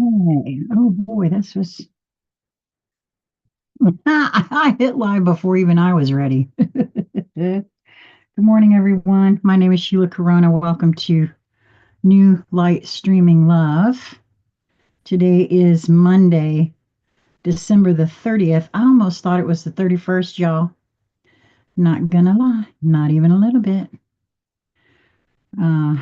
Okay. Oh boy, this was. I hit live before even I was ready. Good morning, everyone. My name is Sheila Corona. Welcome to New Light Streaming Love. Today is Monday, December the 30th. I almost thought it was the 31st, y'all. Not gonna lie, not even a little bit. Uh,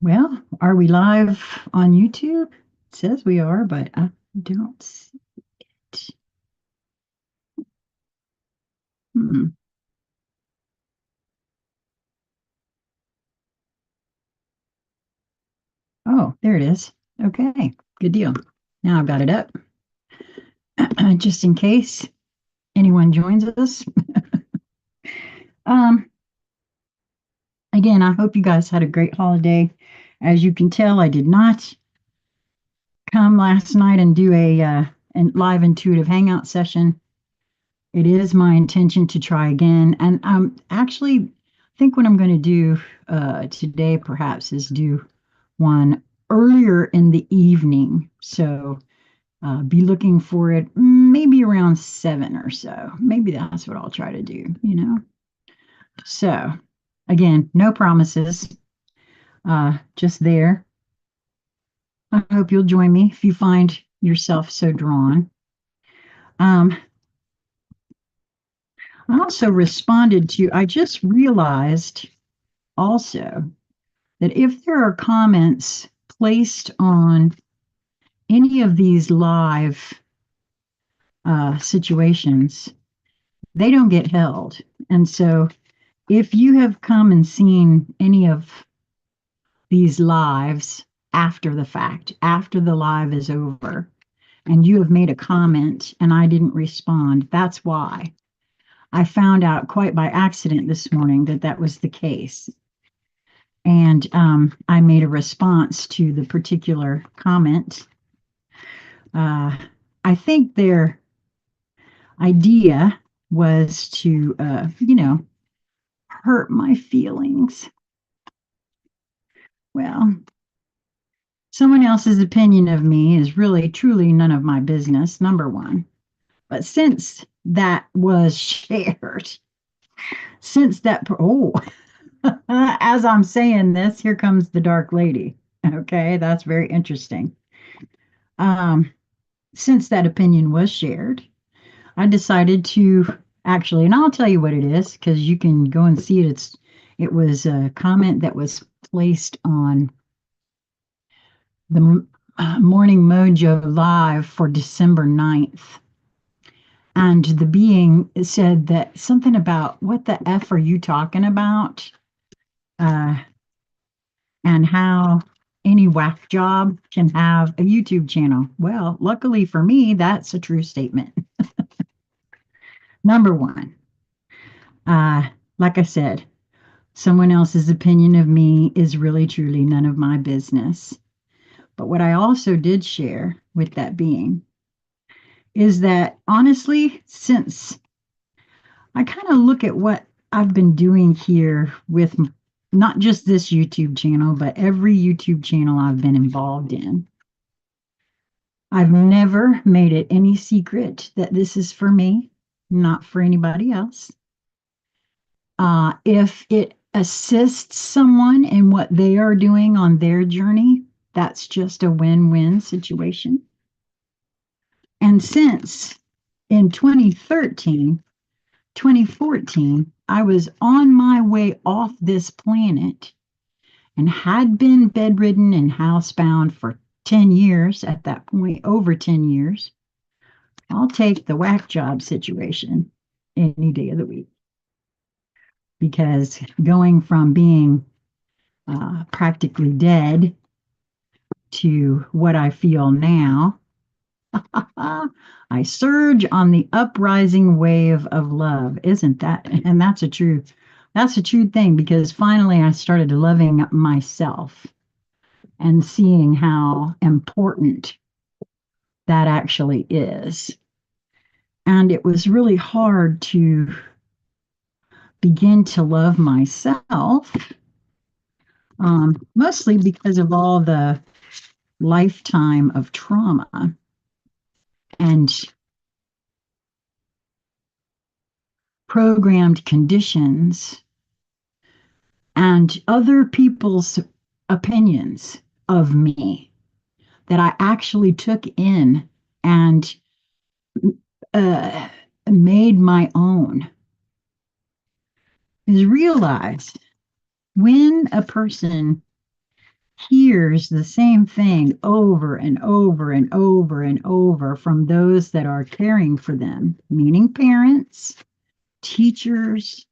well, are we live on YouTube? It says we are, but I don't see it. Hmm. Oh, there it is. Okay, good deal. Now I've got it up just in case anyone joins us. Um, Again, I hope you guys had a great holiday. As you can tell, I did not come last night and do a live intuitive hangout session. It is my intention to try again, and actually think what I'm going to do today perhaps is do one earlier in the evening. So be looking for it maybe around 7 or so. Maybe that's what I'll try to do. So, again, no promises, just there. I hope you'll join me if you find yourself so drawn. Um, I also responded to, I just realized also that if there are comments placed on any of these live situations, they don't get held. And so if you have come and seen any of these lives after the fact, after the live is over, and you have made a comment and I didn't respond, that's why. I found out quite by accident this morning that that was the case. And I made a response to the particular comment. Uh, I think their idea was to, hurt my feelings. Well, someone else's opinion of me is really, truly none of my business, number one. But since that was shared, since that, as I'm saying this, here comes the dark lady. Okay, that's very interesting. Um, since that opinion was shared, I decided to actually, and I'll tell you what it is because you can go and see it. It was a comment that was placed on the Morning Mojo Live for December 9th. And the being said that something about what the F are you talking about? Uh, and how any whack job can have a YouTube channel. Well, luckily for me, that's a true statement. Number one, uh, like I said, someone else's opinion of me is really, truly none of my business. But what I also did share with that being is that honestly, since I kind of look at what I've been doing here with not just this YouTube channel, but every YouTube channel I've been involved in, I've never made it any secret that this is for me, not for anybody else. If it assists someone in what they are doing on their journey, that's just a win-win situation. And since in 2013, 2014, I was on my way off this planet and had been bedridden and housebound for 10 years at that point, over 10 years, I'll take the whack job situation any day of the week. Because going from being practically dead to what I feel now, I surge on the uprising wave of love. Isn't that? And that's a true thing because finally I started loving myself and seeing how important that actually is. And it was really hard to begin to love myself Mostly because of all the lifetime of trauma and programmed conditions and other people's opinions of me that I actually took in and uh, made my own. Is realized when a person hears the same thing over and over and over and over from those that are caring for them, meaning parents, teachers,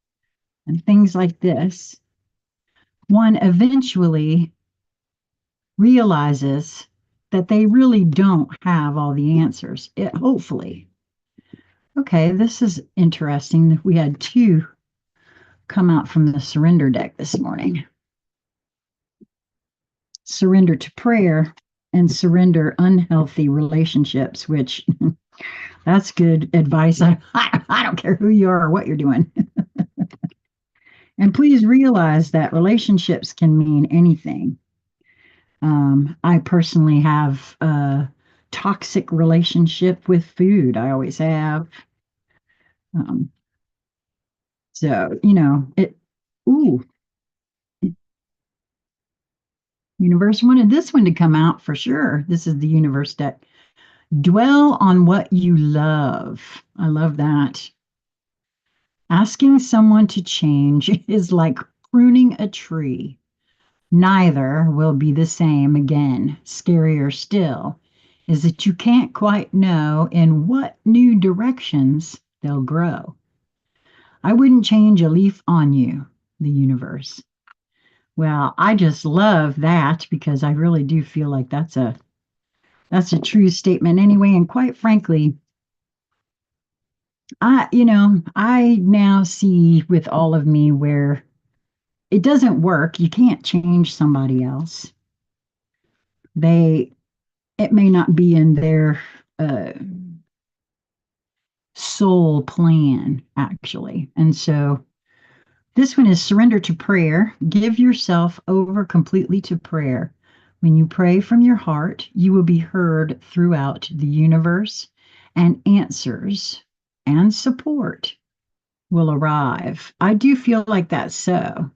and things like this, one eventually realizes that they really don't have all the answers. Hopefully. Okay, this is interesting. We had two come out from the surrender deck this morning. Surrender to prayer and surrender unhealthy relationships, which that's good advice. I don't care who you are or what you're doing. And please realize that relationships can mean anything. I personally have a toxic relationship with food. I always have. Um, so, ooh, universe wanted this one to come out for sure. This is the universe deck. Dwell on what you love. I love that. Asking someone to change is like pruning a tree. Neither will be the same again. Scarier still is that you can't quite know in what new directions they'll grow. I wouldn't change a leaf on you, the universe. Well, I just love that because I really do feel like that's a true statement anyway. And quite frankly, I now see with all of me where it doesn't work. You can't change somebody else. They It may not be in their uh, soul plan actually. And so this one is surrender to prayer. Give yourself over completely to prayer. When you pray from your heart, you will be heard throughout the universe, and answers and support will arrive. I do feel like that's so.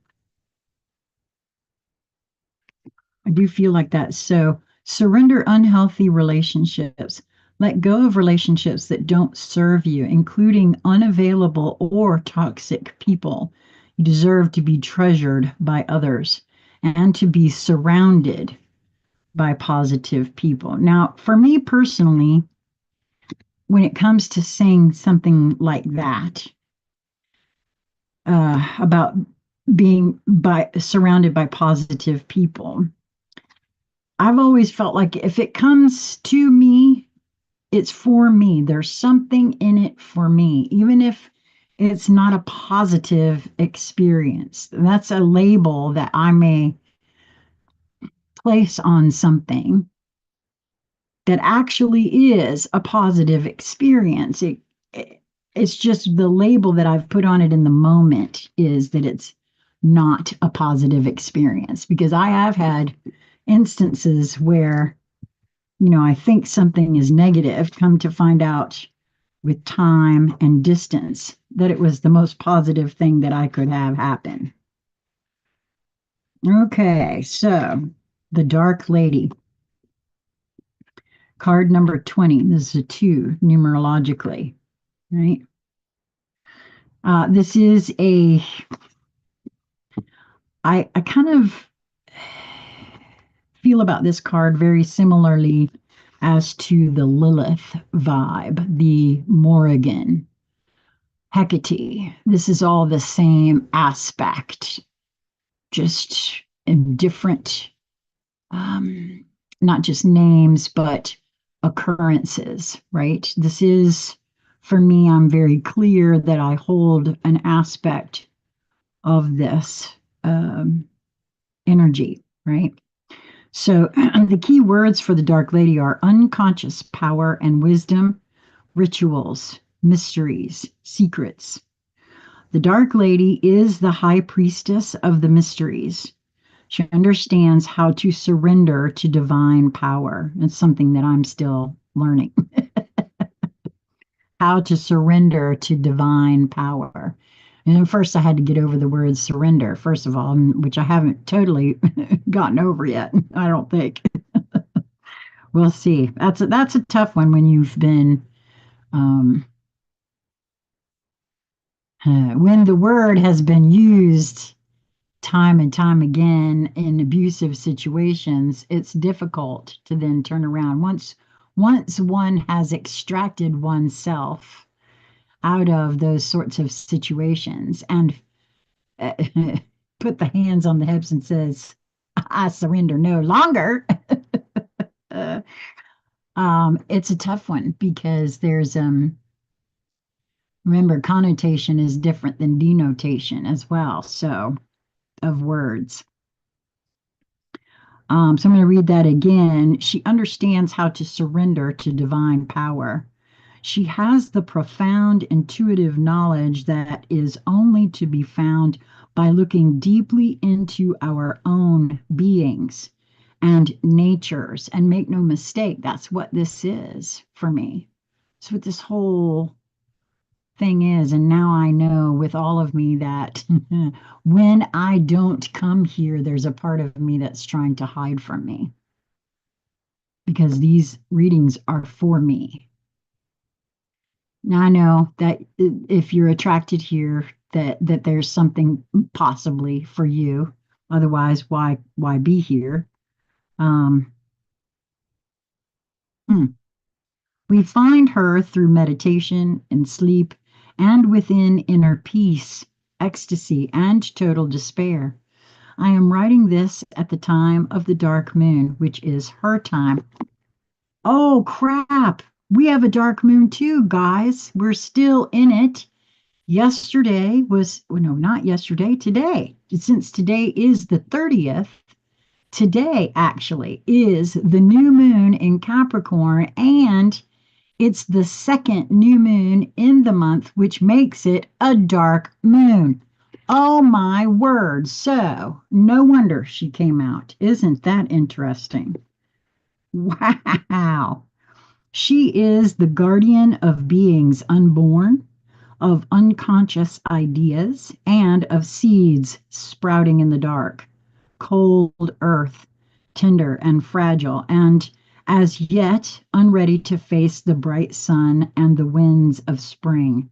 I do feel like that. So surrender unhealthy relationships. Let go of relationships that don't serve you, including unavailable or toxic people. You deserve to be treasured by others and to be surrounded by positive people. Now, for me personally, when it comes to saying something like that, about being surrounded by positive people, I've always felt like if it comes to me, it's for me. There's something in it for me, even if it's not a positive experience. That's a label that I may place on something that actually is a positive experience. It's just the label that I've put on it in the moment is that it's not a positive experience because I have had instances where I think something is negative, come to find out with time and distance that it was the most positive thing that I could have happen. Okay, so the Dark Lady, card number 20. This is a 2 numerologically, right? This is I kind of feel about this card very similarly as to the Lilith vibe, the Morrigan, Hecate. This is all the same aspect, just in different, um, not just names, but occurrences, right? This is, for me, I'm very clear that I hold an aspect of this energy, right? So the key words for the Dark Lady are unconscious power and wisdom, rituals, mysteries, secrets. The Dark Lady is the high priestess of the mysteries. She understands how to surrender to divine power. It's something that I'm still learning. How to surrender to divine power. And then first, I had to get over the word surrender, first of all, which I haven't totally gotten over yet, I don't think. We'll see. That's a tough one when you've been, um, when the word has been used time and time again in abusive situations. It's difficult to then turn around. Once one has extracted oneself out of those sorts of situations and uh, put the hands on the hips and says, I surrender no longer. uh, it's a tough one because there's remember, connotation is different than denotation as well, so of words. So I'm going to read that again. She understands how to surrender to divine power. She has the profound intuitive knowledge that is only to be found by looking deeply into our own beings and natures. And make no mistake, that's what this is for me. That's what this whole thing is. And now I know with all of me that when I don't come here, there's a part of me that's trying to hide from me because these readings are for me. Now I know that if you're attracted here, that there's something possibly for you. Otherwise, why be here? Um, hmm. We find her through meditation and sleep and within inner peace, ecstasy, and total despair. I am writing this at the time of the dark moon, which is her time. Oh, crap. We have a dark moon too, guys. We're still in it. Yesterday was, well, no, not yesterday, today. Since today is the 30th, today actually is the new moon in Capricorn, and it's the second new moon in the month, which makes it a dark moon. Oh my word. So, no wonder she came out. Isn't that interesting? Wow. She is the guardian of beings unborn, of unconscious ideas, and of seeds sprouting in the dark, cold earth, tender and fragile, and as yet unready to face the bright sun and the winds of spring.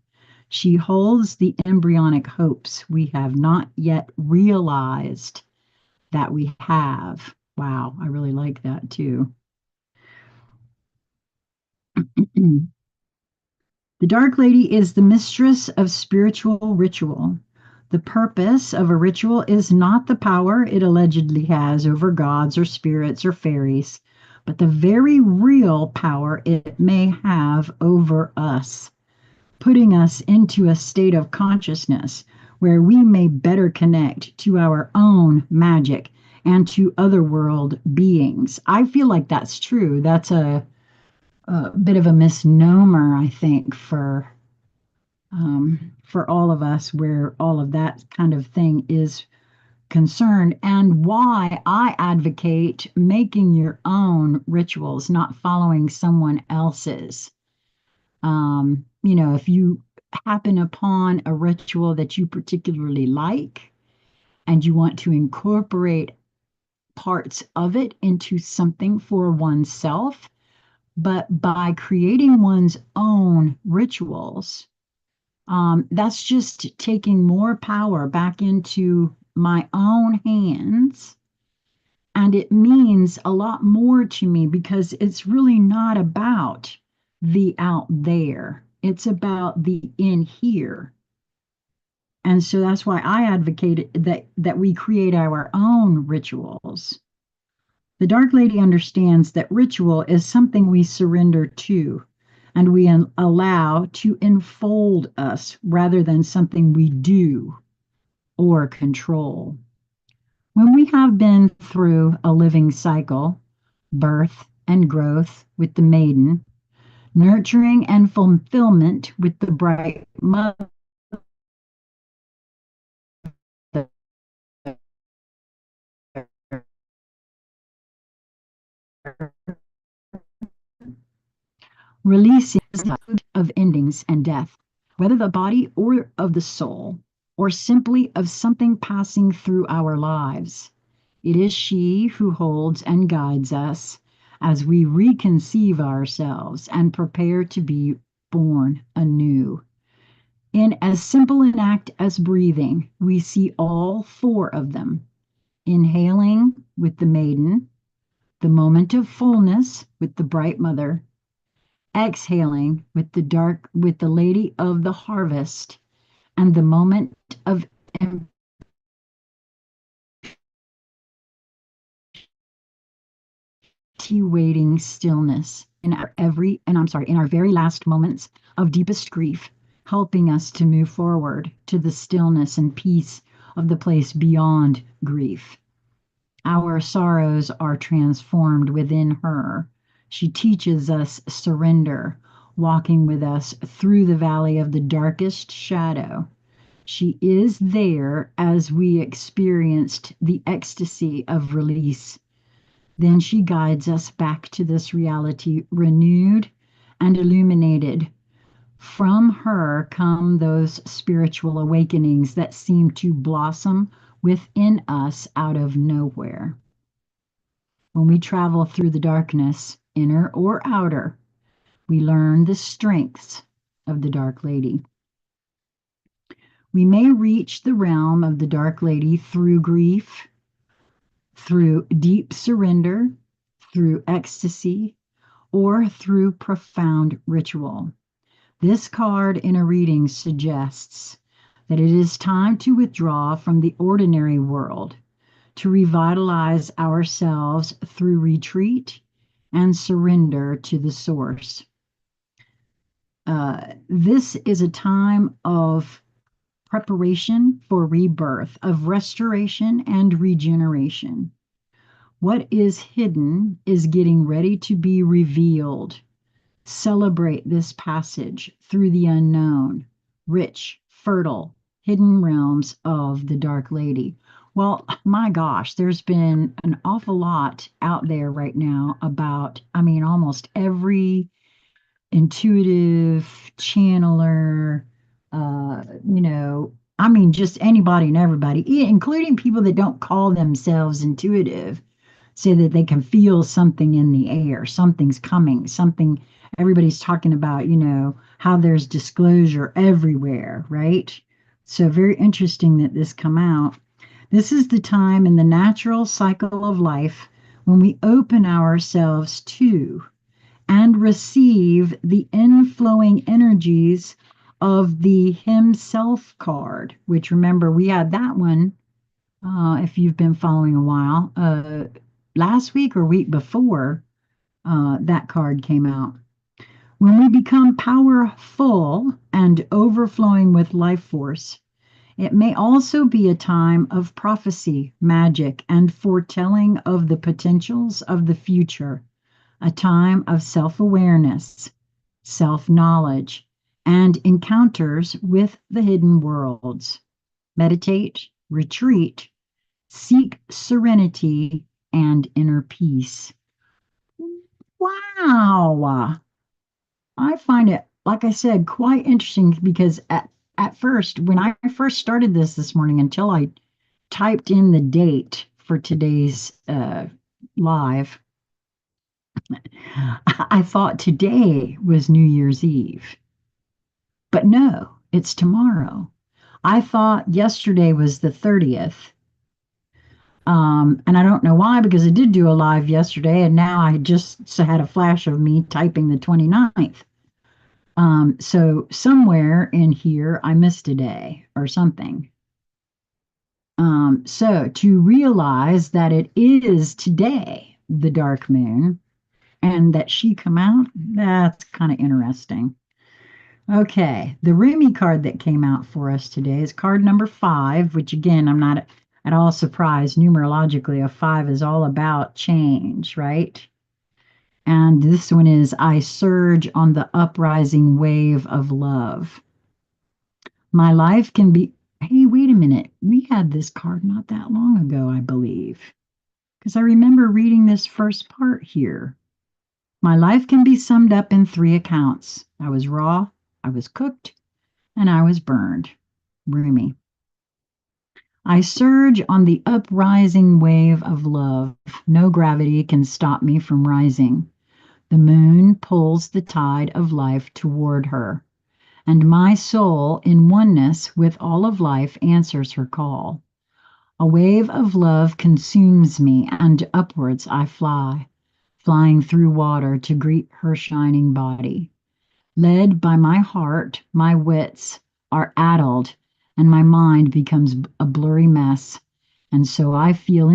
She holds the embryonic hopes we have not yet realized that we have. Wow, I really like that too. The Dark Lady is the mistress of spiritual ritual. The purpose of a ritual is not the power it allegedly has over gods or spirits or fairies, but the very real power it may have over us, putting us into a state of consciousness where we may better connect to our own magic and to otherworld beings. I feel like that's true. That's a bit of a misnomer, I think, for all of us, where all of that kind of thing is concerned, and why I advocate making your own rituals, not following someone else's. If you happen upon a ritual that you particularly like and you want to incorporate parts of it into something for oneself, but by creating one's own rituals, that's just taking more power back into my own hands. And it means a lot more to me because it's really not about the out there, it's about the in here. And so that's why I advocate that we create our own rituals. The Dark Lady understands that ritual is something we surrender to and we allow to enfold us rather than something we do or control. When we have been through a living cycle, birth and growth with the maiden, nurturing and fulfillment with the bright mother, releasing of endings and death, whether the body or of the soul, or simply of something passing through our lives. It is she who holds and guides us as we reconceive ourselves and prepare to be born anew. In as simple an act as breathing, we see all four of them: inhaling with the maiden, the moment of fullness with the bright mother, exhaling with the lady of the harvest, and the moment of empty waiting stillness in our very last moments of deepest grief, helping us to move forward to the stillness and peace of the place beyond grief. Our sorrows are transformed within her. She teaches us surrender, walking with us through the valley of the darkest shadow. She is there as we experienced the ecstasy of release. Then she guides us back to this reality, renewed and illuminated. From her come those spiritual awakenings that seem to blossom within us out of nowhere. When we travel through the darkness, inner or outer, we learn the strengths of the Dark Lady. We may reach the realm of the Dark Lady through grief, through deep surrender, through ecstasy, or through profound ritual. This card in a reading suggests that it is time to withdraw from the ordinary world, to revitalize ourselves through retreat and surrender to the source. This is a time of preparation for rebirth, of restoration and regeneration. What is hidden is getting ready to be revealed. Celebrate this passage through the unknown, rich, fertile, hidden realms of the Dark Lady. Well, my gosh, there's been an awful lot out there right now about, almost every intuitive channeler, just anybody and everybody, including people that don't call themselves intuitive, say that they can feel something in the air, something's coming, something. Everybody's talking about, how there's disclosure everywhere, right? So very interesting that this come out. This is the time in the natural cycle of life when we open ourselves to and receive the inflowing energies of the Himself card, which, remember, we had that one, if you've been following a while, last week or week before, that card came out. When we become powerful and overflowing with life force, it may also be a time of prophecy, magic, and foretelling of the potentials of the future, a time of self-awareness, self-knowledge, and encounters with the hidden worlds. Meditate, retreat, seek serenity and inner peace. Wow. I find it, like I said, quite interesting because at first, when I first started this morning, until I typed in the date for today's live, I thought today was New Year's Eve. But no, it's tomorrow. I thought yesterday was the 30th. And I don't know why, because I did do a live yesterday, and now I just had a flash of me typing the 29th. So somewhere in here, I missed a day or something. So to realize that it is today, the dark moon, and that she come out, that's kind of interesting. Okay, the Rumi card that came out for us today is card number 5, which again, I'm not at all surprised. Numerologically, a 5 is all about change, right? And this one is I surge on the uprising wave of love. My life can be, hey, wait a minute. We had this card not that long ago, I believe. because I remember reading this first part here. My life can be summed up in three accounts. I was raw, I was cooked, and I was burned. Rumi. I surge on the uprising wave of love. No gravity can stop me from rising. The moon pulls the tide of life toward her, and my soul, in oneness with all of life, answers her call. A wave of love consumes me, and upwards I fly, flying through water to greet her shining body. Led by my heart, my wits are addled, and my mind becomes a blurry mess. And so I feel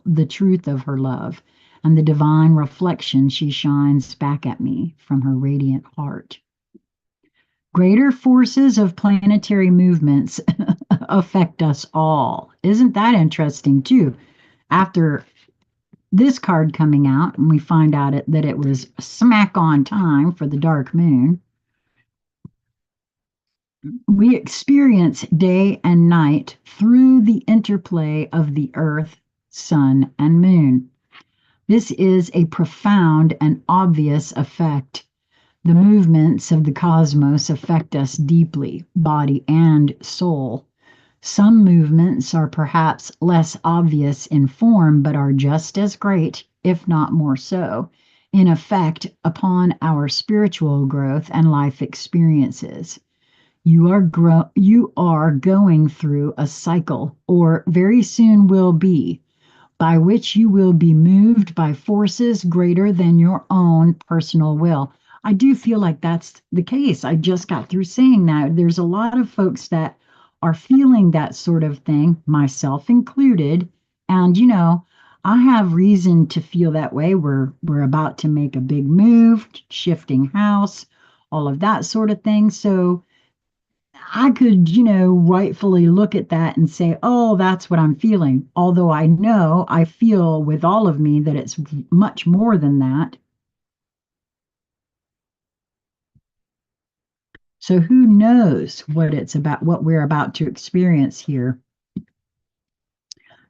the truth of her love and the divine reflection she shines back at me from her radiant heart. Greater forces of planetary movements affect us all. Isn't that interesting, too? After this card coming out, and we find out that it was smack on time for the dark moon, we experience day and night through the interplay of the earth, sun, and moon. This is a profound and obvious effect. The movements of the cosmos affect us deeply, body and soul. Some movements are perhaps less obvious in form, but are just as great, if not more so, in effect upon our spiritual growth and life experiences. You are going through a cycle, or very soon will be, by which you will be moved by forces greater than your own personal will. I do feel like that's the case. I just got through saying that. There's a lot of folks that are feeling that sort of thing, myself included. And, I have reason to feel that way. We're about to make a big move, shifting house, all of that sort of thing. So I could, rightfully look at that and say, oh, that's what I'm feeling. Although I know I feel with all of me that it's much more than that. So who knows what it's about, what we're about to experience here.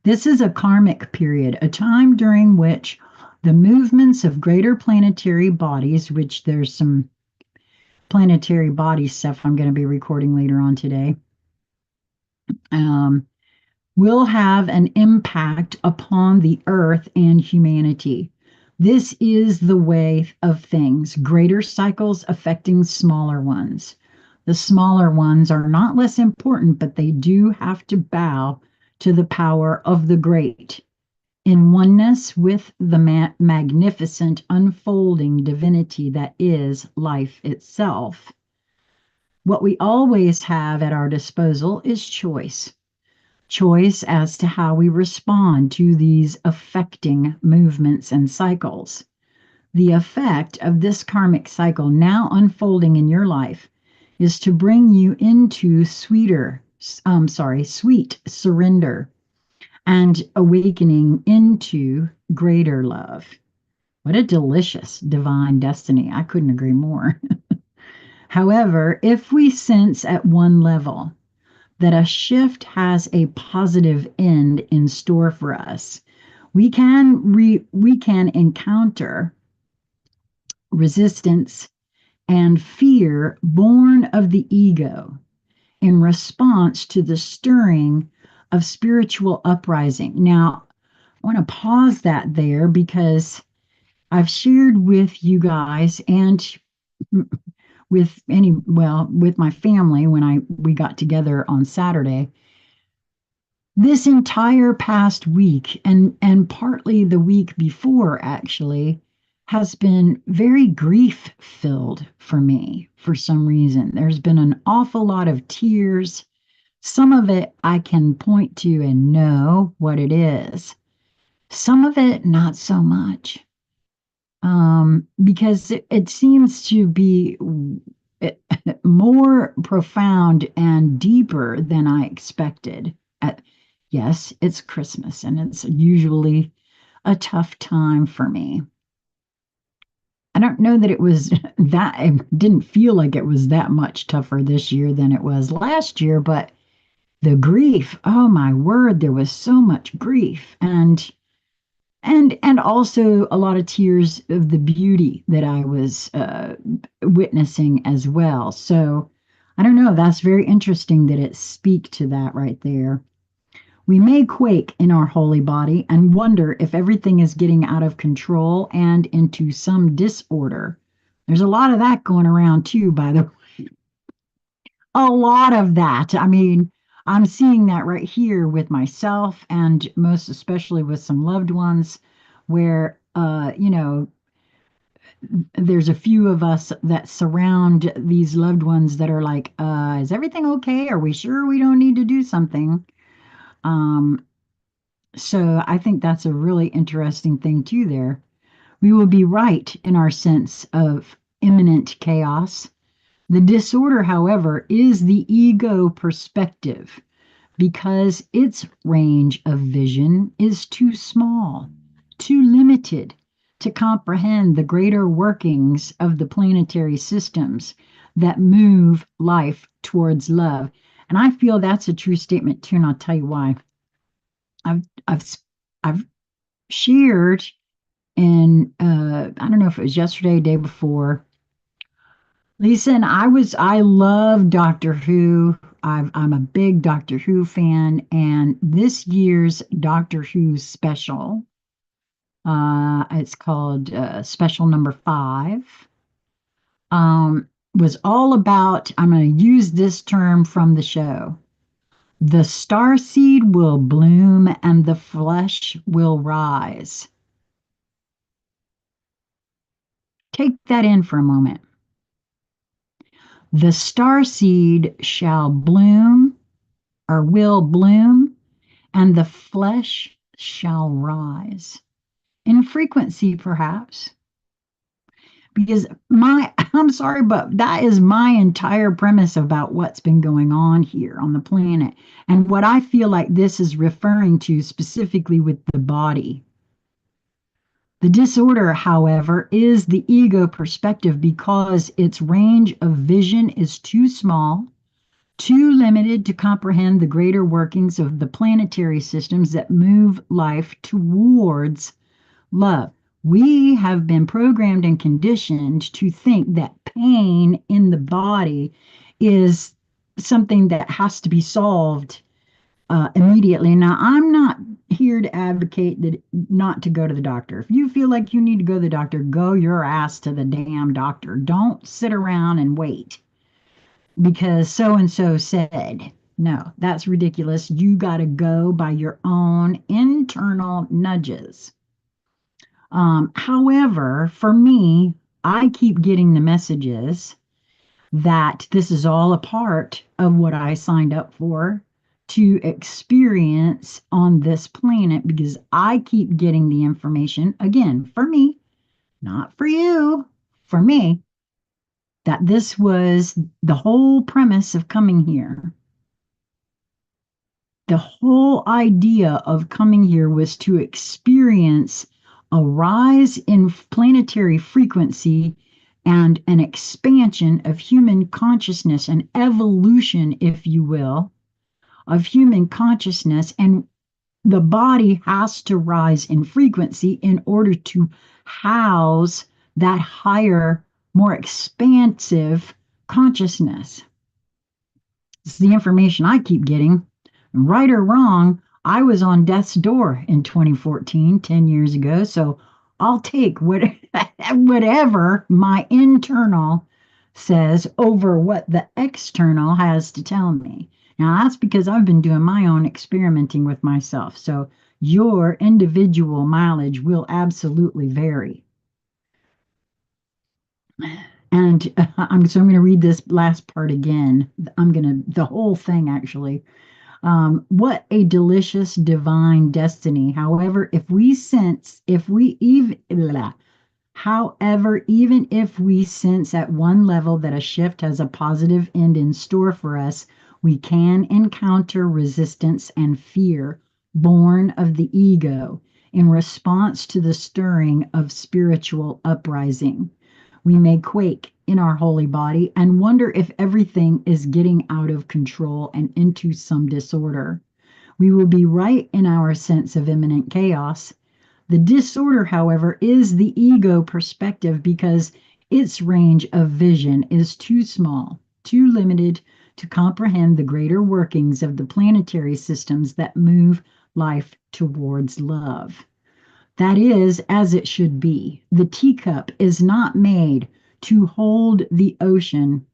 This is a karmic period, a time during which the movements of greater planetary bodies, which there's some planetary body stuff I'm going to be recording later on today, will have an impact upon the earth and humanity. This is the way of things, greater cycles affecting smaller ones. The smaller ones are not less important, but they do have to bow to the power of the great, in oneness with the magnificent unfolding divinity that is life itself. What we always have at our disposal is choice as to how we respond to these affecting movements and cycles. The effect of this karmic cycle now unfolding in your life is to bring you into sweet surrender and awakening into greater love. What a delicious divine destiny. I couldn't agree more. However, if we sense at one level that a shift has a positive end in store for us, we can encounter resistance and fear born of the ego in response to the stirring of spiritual uprising. Now, I want to pause that there because I've shared with you guys and with my family when we got together on Saturday. This entire past week and partly the week before actually has been very grief filled for me for some reason. There's been an awful lot of tears. Some of it I can point to and know what it is. Some of it not so much. Because it seems to be more profound and deeper than I expected. Yes, it's Christmas, and it's usually a tough time for me. I don't know that it was that, it didn't feel like it was that much tougher this year than it was last year, but the grief. Oh my word, there was so much grief, and also a lot of tears of the beauty that I was witnessing as well. So I don't know. That's very interesting that it speak to that right there. We may quake in our holy body and wonder if everything is getting out of control and into some disorder. There's a lot of that going around too, by the way. A lot of that. I mean, I'm seeing that right here with myself and most especially with some loved ones where, there's a few of us that surround these loved ones that are like, is everything okay? Are we sure we don't need to do something? Um, so I think that's a really interesting thing too there. We will be right in our sense of imminent chaos. The disorder, however, is the ego perspective because its range of vision is too small, too limited to comprehend the greater workings of the planetary systems that move life towards love. And I feel that's a true statement too, and I'll tell you why. I've I've shared in I don't know if it was yesterday, day before. Lisa and I love Doctor Who. I'm a big Doctor Who fan, and this year's Doctor Who special, it's called Special Number Five, was all about. I'm going to use this term from the show. The star seed will bloom and the flesh will rise. Take that in for a moment. The star seed shall bloom or will bloom, and the flesh shall rise. In frequency, perhaps. Because I'm sorry, but that is my entire premise about what's been going on here on the planet. And what I feel like this is referring to specifically with the body. The disorder, however, is the ego perspective because its range of vision is too small, too limited to comprehend the greater workings of the planetary systems that move life towards love. We have been programmed and conditioned to think that pain in the body is something that has to be solved immediately. Now, I'm not here to advocate that not to go to the doctor. If you feel like you need to go to the doctor, go your ass to the damn doctor. Don't sit around and wait because so and so said. No, that's ridiculous. You got to go by your own internal nudges. However, for me, I keep getting the messages that this is all a part of what I signed up for to experience on this planet because I keep getting the information, again, for me, not for you, for me, that this was the whole premise of coming here. The whole idea of coming here was to experience a rise in planetary frequency and an expansion of human consciousness, an evolution, if you will, of human consciousness. And the body has to rise in frequency in order to house that higher, more expansive consciousness. It's the information I keep getting. Right or wrong, I was on death's door in 2014, 10 years ago. So I'll take whatever my internal says over what the external has to tell me. Now, that's because I've been doing my own experimenting with myself. So your individual mileage will absolutely vary. And I'm going to read this last part again. The whole thing actually. What a delicious divine destiny. However, even if we sense at one level that a shift has a positive end in store for us, we can encounter resistance and fear born of the ego in response to the stirring of spiritual uprising. We may quake in our holy body and wonder if everything is getting out of control and into some disorder. We will be right in our sense of imminent chaos. The disorder, however, is the ego perspective because its range of vision is too small, too limited to comprehend the greater workings of the planetary systems that move life towards love. That is as it should be. The teacup is not made to hold the ocean,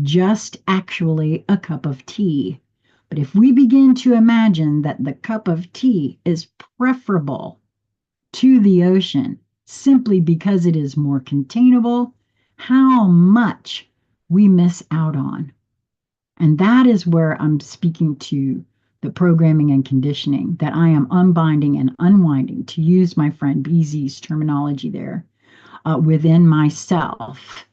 just actually a cup of tea. But if we begin to imagine that the cup of tea is preferable to the ocean simply because it is more containable, how much we miss out on. And that is where I'm speaking to the programming and conditioning that I am unbinding and unwinding, to use my friend BZ's terminology there, within myself.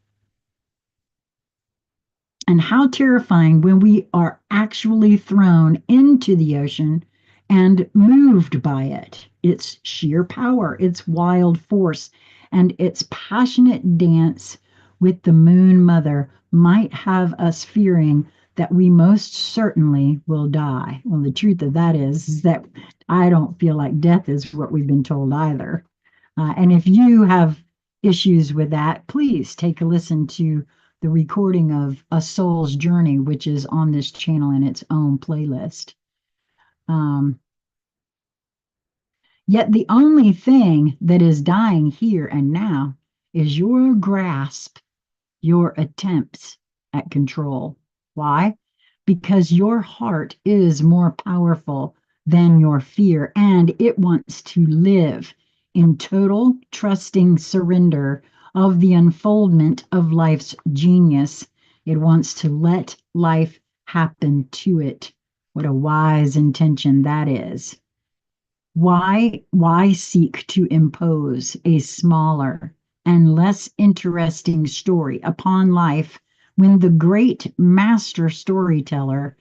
And how terrifying when we are actually thrown into the ocean and moved by it. Its sheer power, its wild force, and its passionate dance with the moon mother might have us fearing that we most certainly will die. Well, the truth of that is that I don't feel like death is what we've been told either. And if you have issues with that, please take a listen to the recording of A Soul's Journey, which is on this channel in its own playlist. Um, Yet the only thing that is dying here and now is your grasp, your attempts at control. Why? Because your heart is more powerful than your fear, and it wants to live in total trusting surrender of the unfoldment of life's genius. It wants to let life happen to it. What a wise intention that is. Why seek to impose a smaller and less interesting story upon life when the great master storyteller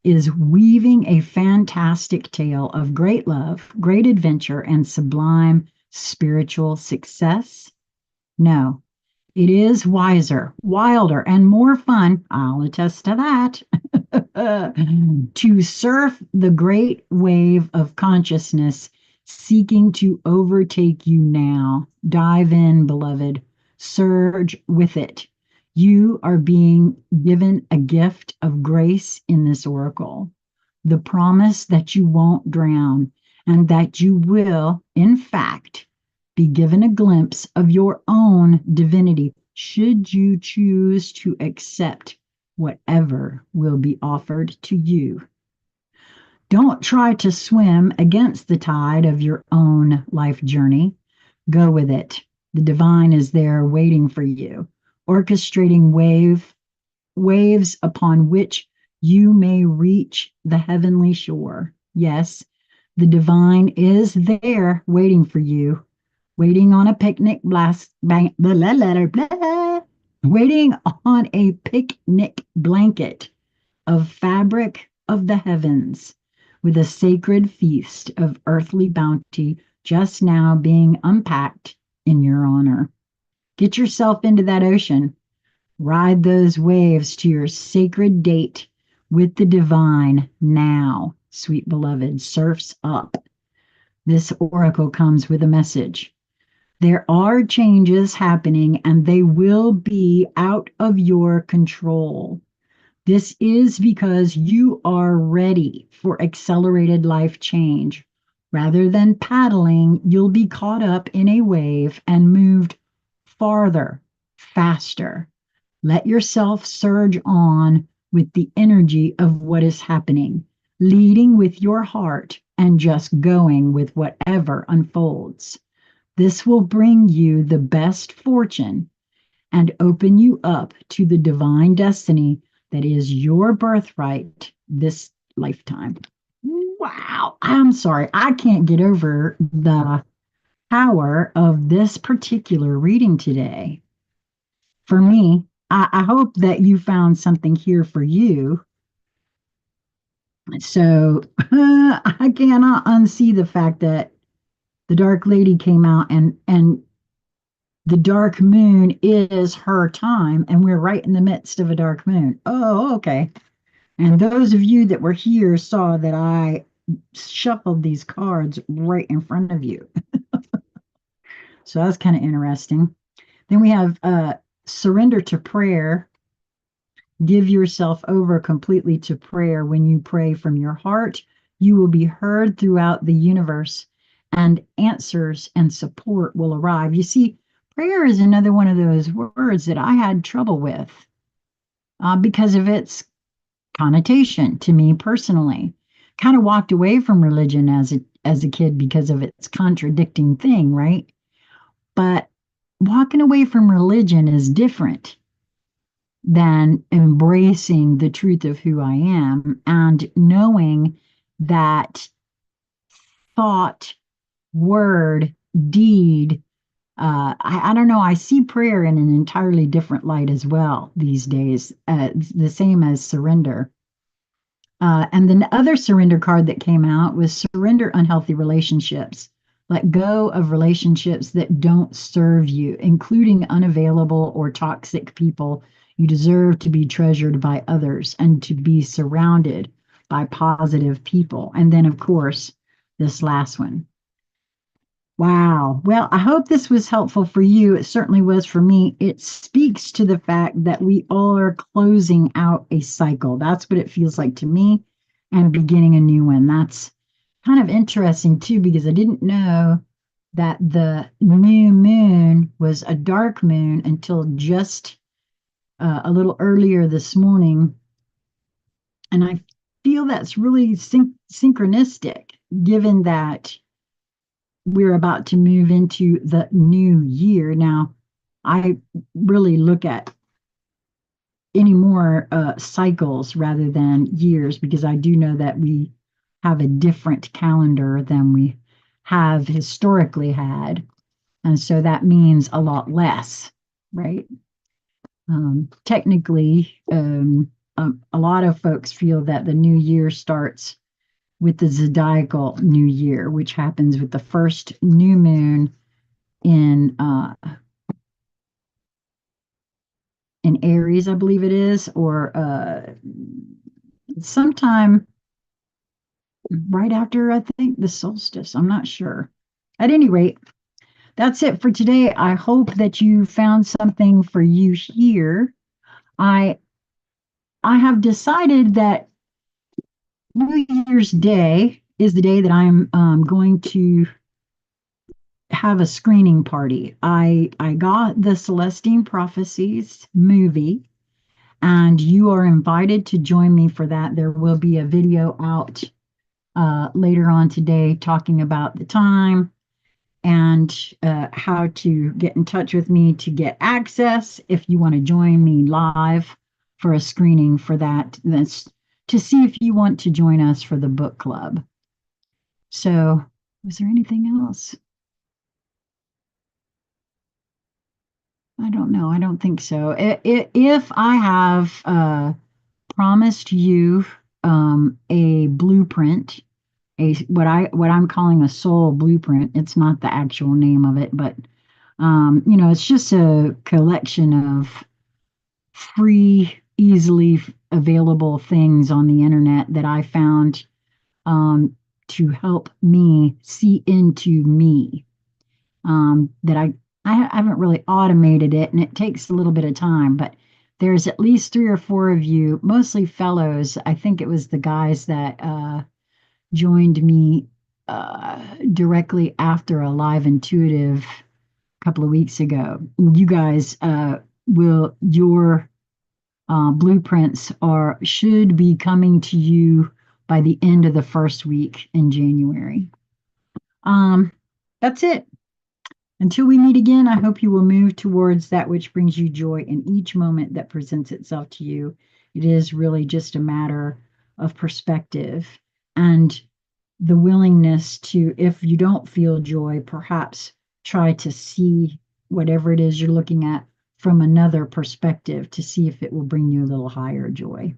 is weaving a fantastic tale of great love, great adventure, and sublime spiritual success? No, it is wiser, wilder, and more fun, I'll attest to that, to surf the great wave of consciousness seeking to overtake you now. Dive in, beloved. Surge with it. You are being given a gift of grace in this oracle. The promise that you won't drown and that you will, in fact, be given a glimpse of your own divinity should you choose to accept whatever will be offered to you. Don't try to swim against the tide of your own life journey. Go with it. The divine is there waiting for you, orchestrating waves upon which you may reach the heavenly shore. Yes, the divine is there waiting for you, waiting on a picnic waiting on a picnic blanket of fabric of the heavens, with a sacred feast of earthly bounty just now being unpacked in your honor. Get yourself into that ocean. Ride those waves to your sacred date with the divine now, sweet beloved. Surfs up. This oracle comes with a message. There are changes happening and they will be out of your control. This is because you are ready for accelerated life change. Rather than paddling, you'll be caught up in a wave and moved farther, faster. Let yourself surge on with the energy of what is happening, leading with your heart and just going with whatever unfolds. This will bring you the best fortune and open you up to the divine destiny that is your birthright this lifetime. Wow. I'm sorry. I can't get over the power of this particular reading today. For me, I hope that you found something here for you. So I cannot unsee the fact that the Dark Lady came out and the dark moon is her time, and we're right in the midst of a dark moon. Oh, okay. And those of you that were here saw that I shuffled these cards right in front of you. So that's kind of interesting. Then we have surrender to prayer. Give yourself over completely to prayer. When you pray from your heart, you will be heard throughout the universe, and answers and support will arrive. You see, prayer is another one of those words that I had trouble with because of its connotation to me personally. Kind of walked away from religion as a kid because of its contradicting thing, right? But walking away from religion is different than embracing the truth of who I am and knowing that thought, word, deed. I don't know. I see prayer in an entirely different light as well these days, the same as surrender. And the other surrender card that came out was surrender unhealthy relationships. Let go of relationships that don't serve you, including unavailable or toxic people. You deserve to be treasured by others and to be surrounded by positive people. And then, of course, this last one. Wow. Well, I hope this was helpful for you. It certainly was for me. It speaks to the fact that we all are closing out a cycle. That's what it feels like to me, and beginning a new one. That's kind of interesting too, because I didn't know that the new moon was a dark moon until just a little earlier this morning. And I feel that's really synchronistic, given that we're about to move into the new year. Now, I really look at any more cycles rather than years, because I do know that we have a different calendar than we have historically had. And so that means a lot less, right? Technically, a lot of folks feel that the new year starts with the zodiacal new year, which happens with the first new moon in Aries, I believe it is, or sometime right after, I think, the solstice. I'm not sure. At any rate, that's it for today. I hope that you found something for you here. I I have decided that New Year's Day is the day that I'm going to have a screening party. I got the Celestine Prophecies movie, and you are invited to join me for that. There will be a video out later on today talking about the time and how to get in touch with me to get access if you want to join me live for a screening for that. That's to see if you want to join us for the book club. So, was there anything else? I don't know. I don't think so. If I have promised you a blueprint, a what I'm calling a soul blueprint. It's not the actual name of it, but it's just a collection of free, easily available things on the internet that I found to help me see into me. That I haven't really automated it, and it takes a little bit of time, but there's at least 3 or 4 of you, mostly fellows. I think it was the guys that joined me directly after a live intuitive a couple of weeks ago. You guys will your blueprints are should be coming to you by the end of the first week in January. That's it. Until we meet again, I hope you will move towards that which brings you joy in each moment that presents itself to you. It is really just a matter of perspective and the willingness to, if you don't feel joy, perhaps try to see whatever it is you're looking at from another perspective to see if it will bring you a little higher joy.